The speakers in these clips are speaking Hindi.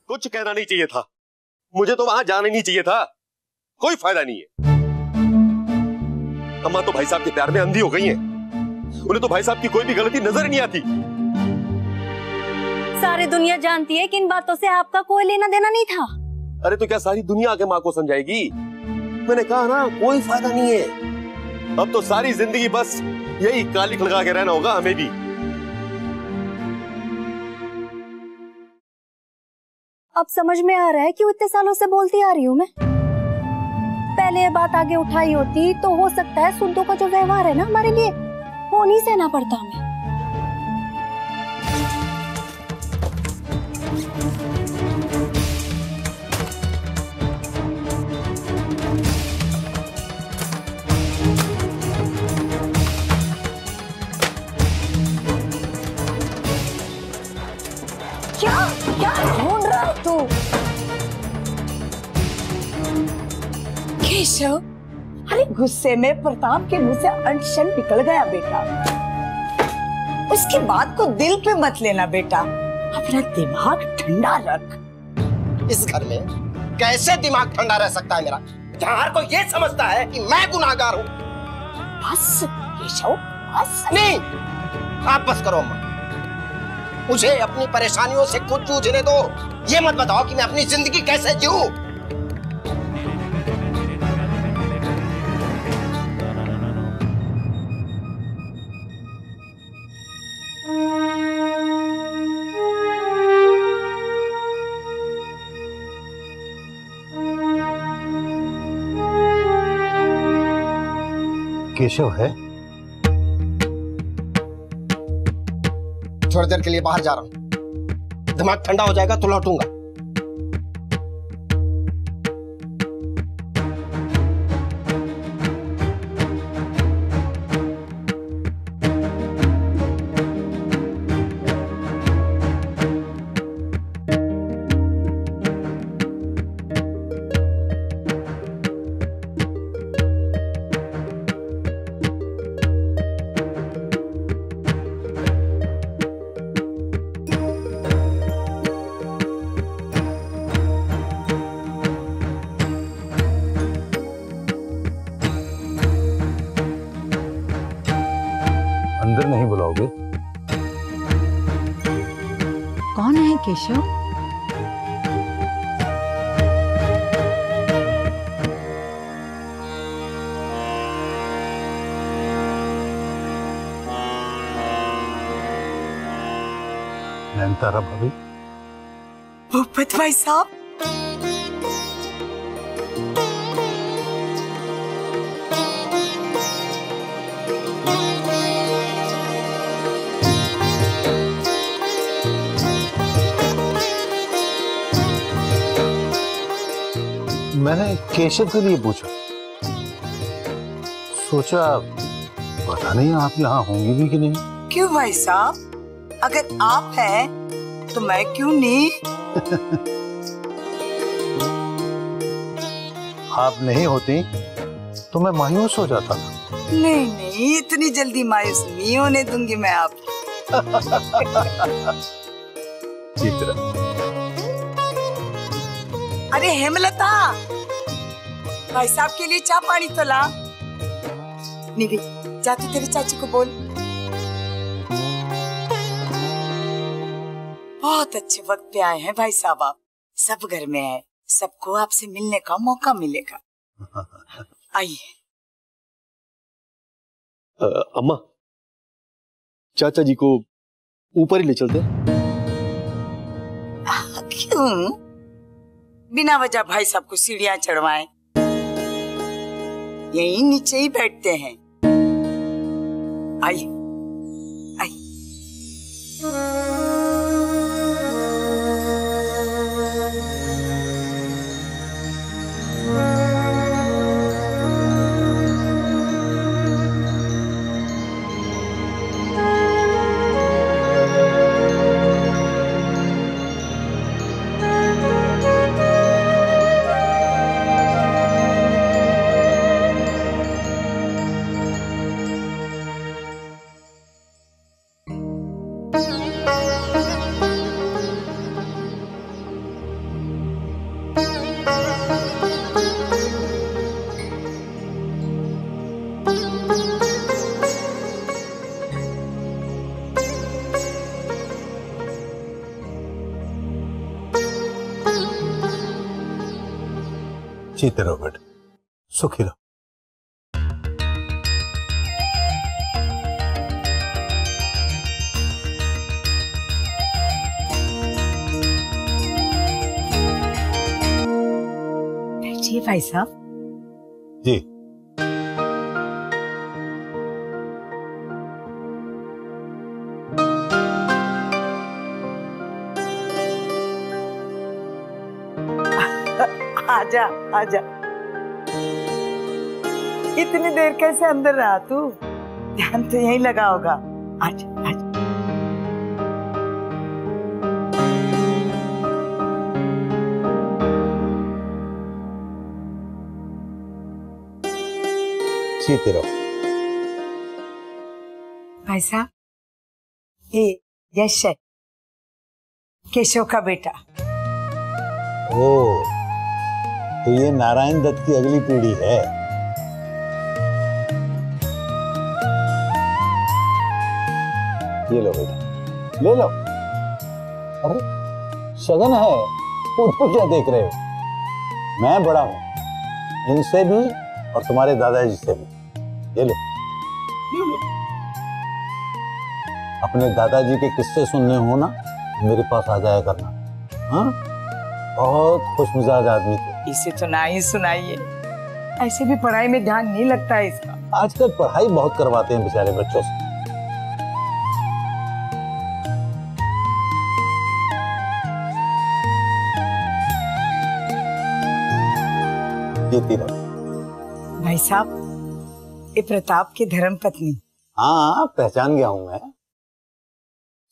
कुछ कहना नहीं चाहिए था, मुझे तो वहां जाना नहीं चाहिए था। कोई फायदा नहीं है। अम्मा तो भाई साहब के प्यार में अंधी हो गई हैं। उन्हें तो भाई साहब की कोई भी गलती नजर ही नहीं आती। सारी दुनिया जानती है कि इन बातों से आपका कोई लेना देना नहीं था। अरे तो क्या सारी दुनिया आके माँ को समझाएगी? मैंने कहा ना, कोई फायदा नहीं है। अब तो सारी जिंदगी बस यही कालिख लगा के रहना होगा हमें भी। अब समझ में आ रहा है क्यों इतने सालों से बोलती आ रही हूँ मैं। पहले ये बात आगे उठाई होती तो हो सकता है सुद्धू का जो व्यवहार है ना हमारे लिए, वो नहीं सहना पड़ता हमें। क्या क्या ढूंढ रहा है तू? केशव, अरे गुस्से में प्रताप के मुंह से अनशन निकल गया बेटा। उसकी बात को दिल पे मत लेना बेटा, अपना दिमाग ठंडा रख। इस घर में कैसे दिमाग ठंडा रह सकता है मेरा, जहाँ हर कोई ये समझता है कि मैं गुनाहगार हूँ। बस केशव बस। नहीं, आप बस करो अम्मा। मुझे अपनी परेशानियों से खुद जूझने दो। ये मत बताओ कि मैं अपनी जिंदगी कैसे जीऊं। केशव है? थोड़ी देर के लिए बाहर जा रहा हूँ, दिमाग ठंडा हो जाएगा तो लौटूंगा। अंदर नहीं बुलाओगे? कौन है केशव? नैनतारा भाभी। भूपत भाई साहब, मैंने केशव के लिए पूछा, सोचा पता नहीं आप यहाँ होंगी भी कि नहीं। क्यों भाई साहब, अगर आप हैं तो मैं क्यों नहीं? आप नहीं होती तो मैं मायूस हो जाता था। नहीं नहीं, इतनी जल्दी मायूस नहीं होने दूंगी मैं आप। चित्रा। अरे हेमलता, भाई साहब के लिए चाय पानी तो ला। निधि, जा तो तेरी चाची को बोल। बहुत अच्छे वक्त पे आए हैं भाई साहब आप। सब घर में है, सबको आपसे मिलने का मौका मिलेगा। आइए। अम्मा, चाचा जी को ऊपर ही ले चलते। क्यों? बिना वजह भाई साहब को सीढ़ियां चढ़वाएं। यहीं नीचे ही बैठते हैं। आइए आइए। जीते रहो बेटा, सुखी रहो। बैठिए भाई साहब। जी। आजा आजा। इतनी देर कैसे अंदर रहा तू? ध्यान तो यहीं लगा होगा। आजा आजा। जीते रहो। भाई साहब, ये यश है, केशव का बेटा। ओ, तो ये नारायण दत्त की अगली पीढ़ी है। ये लो बेटा, ले लो। अरे शगन है, उनको क्या देख रहे हो? मैं बड़ा हूं इनसे भी और तुम्हारे दादाजी से भी। ये लो। अपने दादाजी के किस्से सुनने हो ना, मेरे पास आ जाया करना। हाँ, बहुत खुशमिजाज आदमी थे। इसे तो ना ही सुनाइए, ऐसे भी पढ़ाई में ध्यान नहीं लगता है इसका। आजकल पढ़ाई बहुत करवाते हैं बेचारे बच्चों से। जीती रहो। भाई साहब, ये प्रताप की धर्म पत्नी। हाँ, पहचान गया हूं मैं।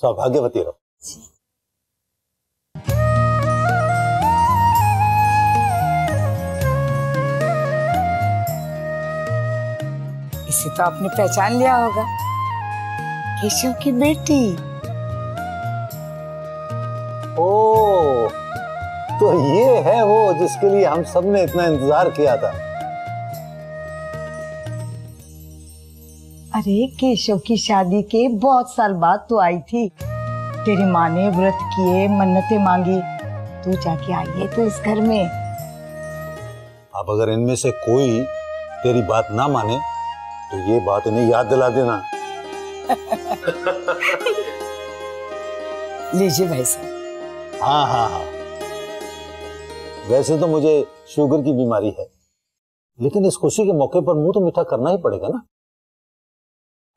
सौभाग्यवती रहो। इसे तो आपने पहचान लिया होगा, केशव की बेटी। ओ, तो ये है वो जिसके लिए हम सब ने इतना इंतजार किया था। अरे केशव की शादी के बहुत साल बाद तो आई थी। तेरी माँ ने व्रत किए, मन्नतें मांगी, तू जाके आई है तो इस घर में। अब अगर इनमें से कोई तेरी बात ना माने तो ये बात इन्हें याद दिला देना। लीजिए भाई साहब। हाँ हाँ हाँ, वैसे तो मुझे शुगर की बीमारी है, लेकिन इस खुशी के मौके पर मुंह तो मीठा करना ही पड़ेगा ना।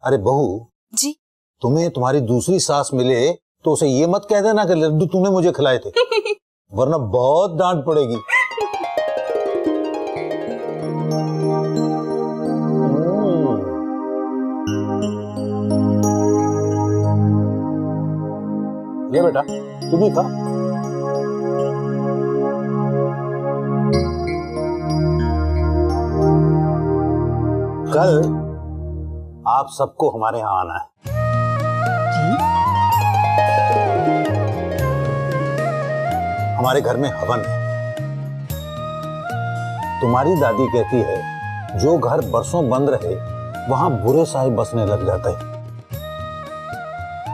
अरे बहू जी, तुम्हें तुम्हारी दूसरी सास मिले तो उसे ये मत कह देना कि लड्डू तूने मुझे खिलाए थे, वरना बहुत डांट पड़ेगी। ये बेटा तू भी खा। कल आप सबको हमारे यहाँ आना है। हमारे घर में हवन है। तुम्हारी दादी कहती है जो घर बरसों बंद रहे वहां बुरे साए बसने लग जाते हैं,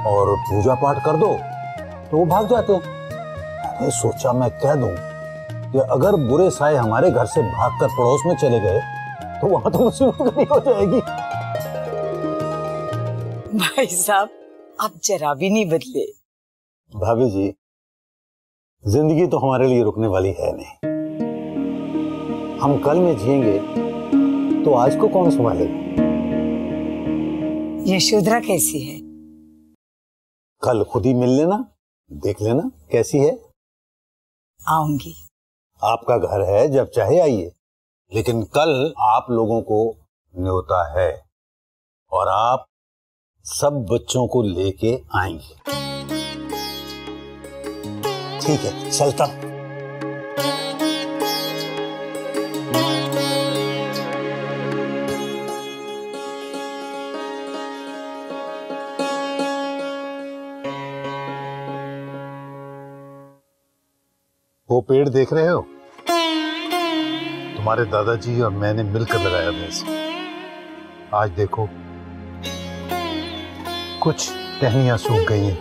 और पूजा पाठ कर दो तो वो भाग जाते हैं। मैंने सोचा मैं कह दूं कि अगर बुरे साए हमारे घर से भागकर पड़ोस में चले गए तो वहां तो मुसीबत खड़ी हो जाएगी। भाई साहब, आप जरा भी नहीं बदले। भाभी जी, जिंदगी तो हमारे लिए रुकने वाली है नहीं। हम कल में जिएंगे तो आज को कौन संभालेगा? यशोधरा कैसी है? कल खुद ही मिल लेना, देख लेना कैसी है। आऊंगी। आपका घर है, जब चाहे आइए, लेकिन कल आप लोगों को न्योता है और आप सब बच्चों को लेके आएंगे। ठीक है, चलता हूं। वो पेड़ देख रहे हो, तुम्हारे दादाजी और मैंने मिलकर लगाया था इसे। आज देखो कुछ टहनियां सूख गई हैं,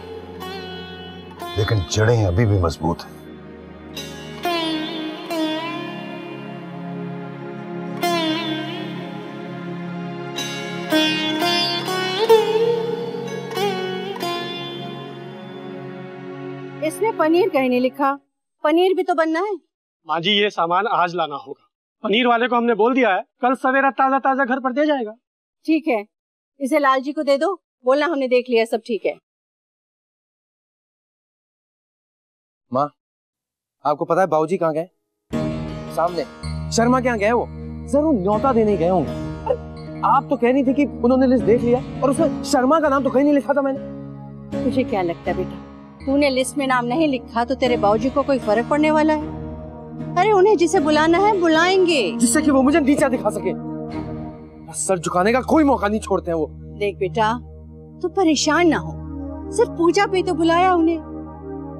लेकिन जड़ें अभी भी मजबूत हैं। पनीर कहीं नहीं लिखा? पनीर भी तो बनना है। माँ जी ये सामान आज लाना होगा। पनीर वाले को हमने बोल दिया है, कल सवेरा ताजा ताजा घर पर दे जाएगा। ठीक है, इसे लाल जी को दे दो, बोलना हमने देख लिया, सब ठीक है। माँ, आपको पता है बाबूजी कहाँ गए? सामने। शर्मा क्या गए वो? जरूर न्योता देने गए होंगे। आप तो कह रही थी कि उन्होंने लिस्ट देख लिया और उसमें शर्मा का नाम तो कहीं नहीं लिखा था मैंने। तुझे क्या लगता है बेटा, तूने लिस्ट में नाम नहीं लिखा तो तेरे बाबूजी को कोई फर्क पड़ने वाला है? अरे उन्हें जिसे बुलाना है बुलाएंगे, जिससे कि वो मुझे नीचा दिखा सके। सर झुकाने का कोई मौका नहीं छोड़ते हैं वो। देख बेटा, तू परेशान ना हो, सिर्फ पूजा पे तो बुलाया उन्हें।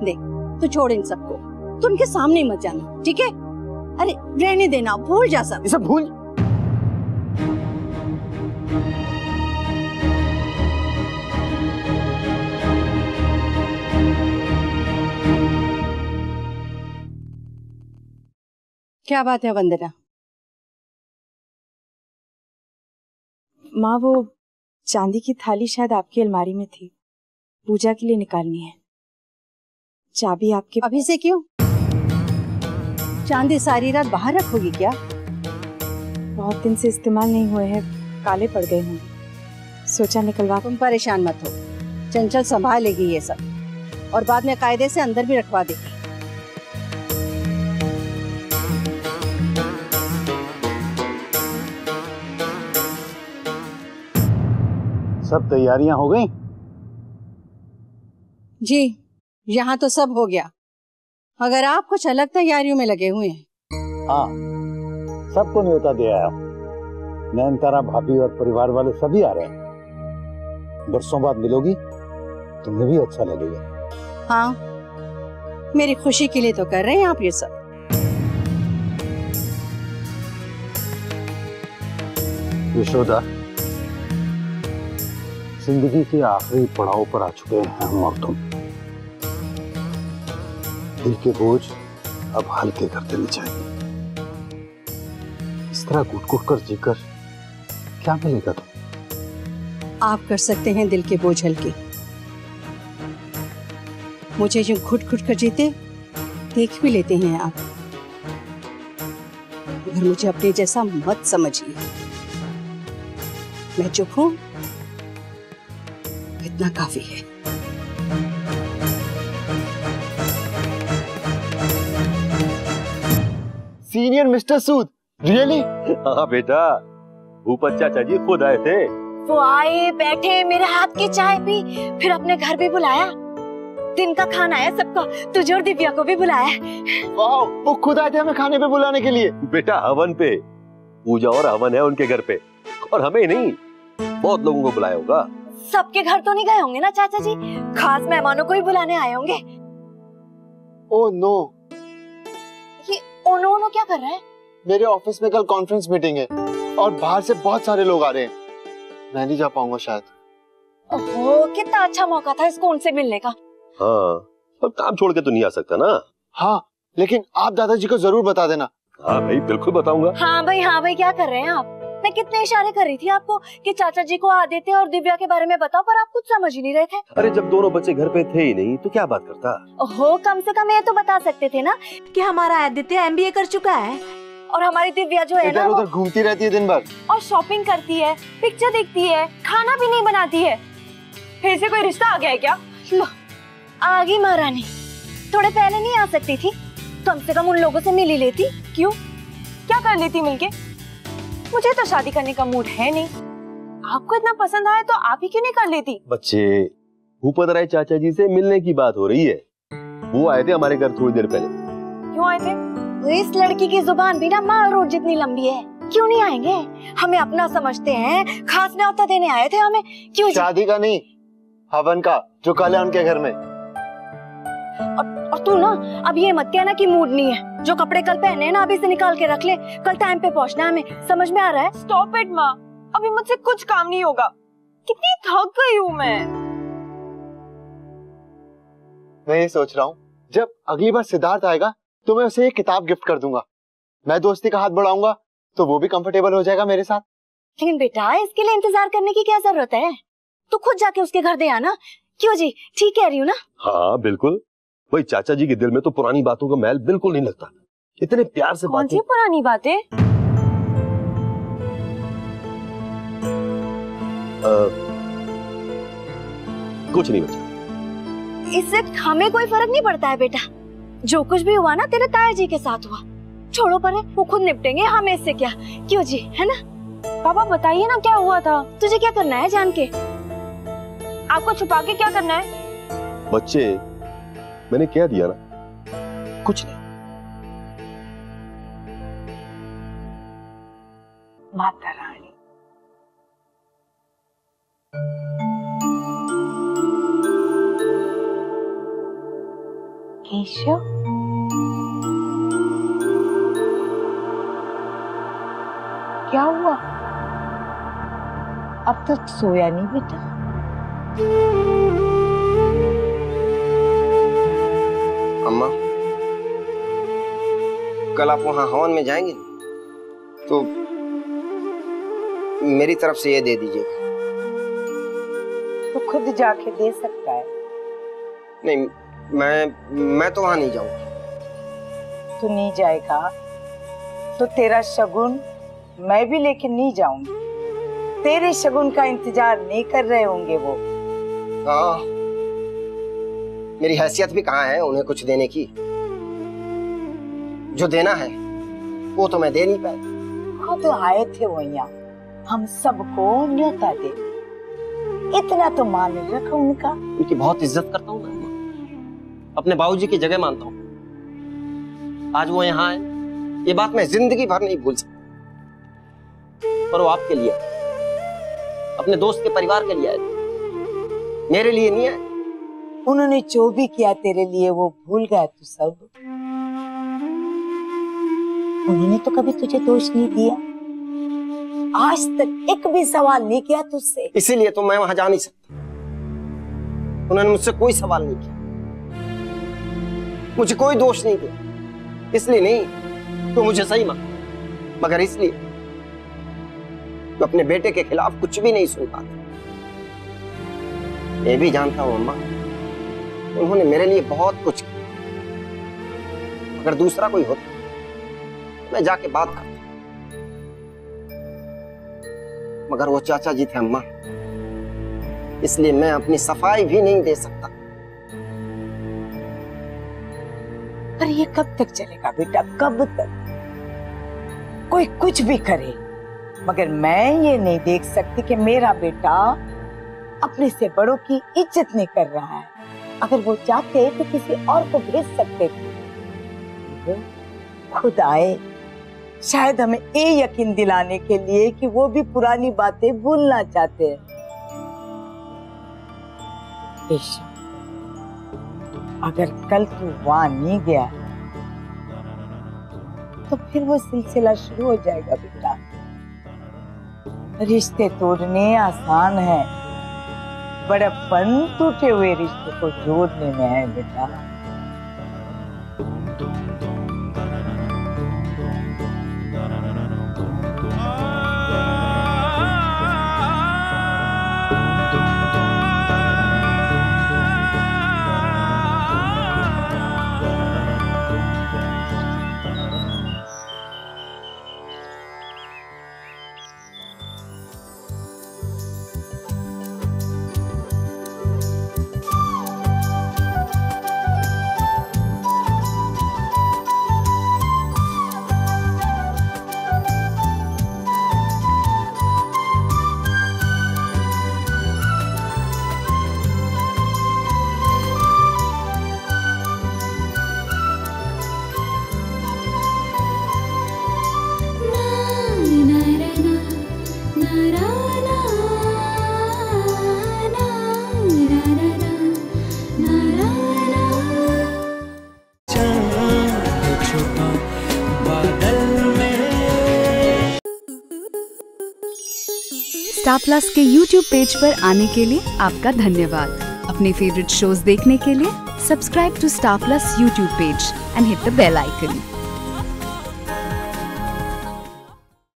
देख तू छोड़ इन सबको, तू उनके सामने मत जाना, ठीक है? अरे रहने देना, भूल जा सब। ये सब भूल। क्या बात है वंदना? माँ, वो चांदी की थाली शायद आपकी अलमारी में थी, पूजा के लिए निकालनी है। चाबी आपके। अभी से क्यों? चांदी सारी रात बाहर रखोगी क्या? बहुत दिन से इस्तेमाल नहीं हुए हैं, काले पड़ गए होंगे, सोचा निकलवा। तुम परेशान मत हो, चंचल संभाल लेगी ये सब और बाद में कायदे से अंदर भी रखवा देगी। सब तैयारियां हो गई? जी, यहाँ तो सब हो गया, अगर आप कुछ अलग तैयारियों में लगे हुए हैं। हाँ, सबको न्योता दे आया हूँ। नयनतारा भाभी और परिवार वाले सभी आ रहे हैं। बरसों बाद मिलोगी, तुम्हें भी अच्छा लगेगा। हाँ, मेरी खुशी के लिए तो कर रहे हैं आप ये सब। यशोदा, जिंदगी के आखिरी पड़ाव पर आ चुके हैं हम और तुम। दिल के बोझ अब हल्के कर देने चाहिए। इस तरह घुट-घुट कर जीकर क्या मिलेगा तुम? आप कर सकते हैं दिल के बोझ हल्के। मुझे जो घुट-घुट कर जीते देख भी लेते हैं आप, मगर मुझे अपने जैसा मत समझिए। मैं चुप हूं, इतना काफी है। सीनियर मिस्टर सूद, रियली? हाँ बेटा, ऊपर चाचा जी खुद आए थे। वो आए, बैठे, मेरे हाथ की चाय पी, फिर अपने घर भी बुलाया। दिन का खाना है सबका, तुझे और दिव्या को भी बुलाया। वाह, वो खुद आए थे हमें खाने पे बुलाने के लिए। बेटा हवन पे, पूजा और हवन है उनके घर पे, और हमें नहीं, बहुत लोगों को बुलाया होगा। सबके घर तो नहीं गए होंगे ना चाचा जी, खास मेहमानों को ही बुलाने आए होंगे। ओह नो, ये ओनो ओनो क्या कर रहा है? मेरे ऑफिस में कल कॉन्फ्रेंस मीटिंग है और बाहर से बहुत सारे लोग आ रहे हैं, मैं नहीं जा पाऊंगा शायद। ओहो, कितना अच्छा मौका था इसको उनसे मिलने का। हाँ, अब काम छोड़ के तो नहीं आ सकता ना। हाँ, लेकिन आप दादाजी को जरूर बता देना। हाँ भाई, बिल्कुल बताऊंगा। हाँ भाई, क्या कर रहे हैं आप? मैं कितने इशारे कर रही थी आपको कि चाचा जी को आदित्य और दिव्या के बारे में बताओ, पर आप कुछ समझ ही नहीं रहे थे। अरे जब दोनों बच्चे घर पे थे ही नहीं तो क्या बात करता। ओहो, कम से कम ये तो बता सकते थे ना कि हमारा आदित्य MBA कर चुका है और हमारी दिव्या जो है ना, इधर उधर घूमती रहती है दिन भर और शॉपिंग करती है, पिक्चर देखती है, खाना भी नहीं बनाती है। फिर से कोई रिश्ता आ गया है क्या? लो, आ गई महारानी। थोड़े पहले नहीं आ सकती थी? कम से कम उन लोगों से मिल ही लेती। क्यों, क्या कर लेती मिलके? मुझे तो शादी करने का मूड है नहीं। आपको इतना पसंद आया तो आप ही क्यों नहीं कर लेती? बच्चे, भूपत राय चाचा जी से मिलने की बात हो रही है। वो आए थे हमारे घर थोड़ी देर पहले। क्यों आए थे? इस लड़की की जुबान भी ना माल रोड जितनी लंबी है। क्यों नहीं आएंगे? हमें अपना समझते हैं, खास न्योता देने आए थे हमें। क्यों? शादी का नहीं, हवन का, जो कल है उनके घर में। और तू ना अब ये मत कहना कि मूड नहीं है। जो कपड़े कल पहने हैं ना, अभी से निकाल के रख ले, कल टाइम पे पहुंचना है हमें। समझ में आ रहा है? स्टॉप इट माँ, अभी मुझसे कुछ काम नहीं होगा। कितनी थक गई हूँ मैं ये सोच रहा हूँ, जब अगली बार सिद्धार्थ आएगा तो मैं उसे एक किताब गिफ्ट कर दूंगा। मैं दोस्ती का हाथ बढ़ाऊंगा तो वो भी कंफर्टेबल हो जाएगा मेरे साथ। लेकिन बेटा, इसके लिए इंतजार करने की क्या जरूरत है? तू खुद जाके उसके घर दे आना। क्यों जी, ठीक कह रही हूँ ना? हाँ बिल्कुल, भाई चाचा जी के दिल में तो पुरानी बातों का मैल बिल्कुल नहीं लगता। इतने प्यार से कौन सी पुरानी बातें? कुछ नहीं बचा। इससे हमें कोई फर्क नहीं पड़ता है बेटा। जो कुछ भी हुआ ना तेरे ताया जी के साथ हुआ, छोड़ो पर वो खुद निपटेंगे, हमें इससे क्या। क्यों जी, है ना? पापा बताइए ना क्या हुआ था। तुझे क्या करना है जान के? आपको छुपा के क्या करना है? बच्चे, मैंने कह दिया ना, कुछ नहीं। माता रानी, केशव, क्या हुआ? अब तक सोया नहीं बेटा? अम्मा, कल आप वहां हवन में जाएंगे तो मेरी तरफ से ये दे दीजिएगा। तो खुद जाके दे सकता है। नहीं, मैं तो वहां नहीं जाऊंगा। तू नहीं जाएगा तो तेरा शगुन मैं भी लेके नहीं जाऊंगी। तेरे शगुन का इंतजार नहीं कर रहे होंगे वो। हाँ, मेरी हैसियत भी कहाँ है उन्हें कुछ देने की। जो देना है वो तो मैं दे नहीं पाया। खुद आए थे वो यहाँ, हम सबको न्योता दे। इतना तो मान रखो उनका। उनकी बहुत इज्जत करता हूँ मैं, अपने बाबूजी की जगह मानता हूँ। आज वो यहाँ है, ये बात मैं जिंदगी भर नहीं भूल सकता। पर वो आपके लिए, अपने दोस्त के परिवार के लिए आए थे, मेरे लिए नहीं आए। उन्होंने जो भी किया तेरे लिए वो भूल गया तू सब। उन्होंने तो कभी तुझे दोष नहीं दिया, आज तक एक भी सवाल नहीं किया तुझसे। इसीलिए तो मैं वहां जा नहीं सकता। उन्होंने मुझसे कोई सवाल नहीं किया, मुझे कोई दोष नहीं दिया। इसलिए नहीं तो मुझे सही माना, मगर इसलिए तो अपने बेटे के खिलाफ कुछ भी नहीं सुन पाता। मैं भी जानता हूं अम्मा, उन्होंने मेरे लिए बहुत कुछ किया। अगर दूसरा कोई होता मैं जाके बात करता, मगर वो चाचा जी थे अम्मा, इसलिए मैं अपनी सफाई भी नहीं दे सकता। पर ये कब तक चलेगा बेटा, कब तक? कोई कुछ भी करे, मगर मैं ये नहीं देख सकती कि मेरा बेटा अपने से बड़ों की इज्जत नहीं कर रहा है। अगर वो चाहते तो किसी और को भेज सकते थे। खुद आए, शायद हमें ये यकीन दिलाने के लिए कि वो भी पुरानी बातें भूलना चाहते हैं। अगर कल तू वहां नहीं गया तो फिर वो सिलसिला शुरू हो जाएगा बेटा। रिश्ते तोड़ने आसान है, बड़प्पन टूटे हुए रिश्ते को जोड़ने में है बेटा। स्टार प्लस के YouTube पेज पर आने के लिए आपका धन्यवाद। अपने फेवरेट शोज देखने के लिए subscribe to Star Plus YouTube page and hit the bell icon.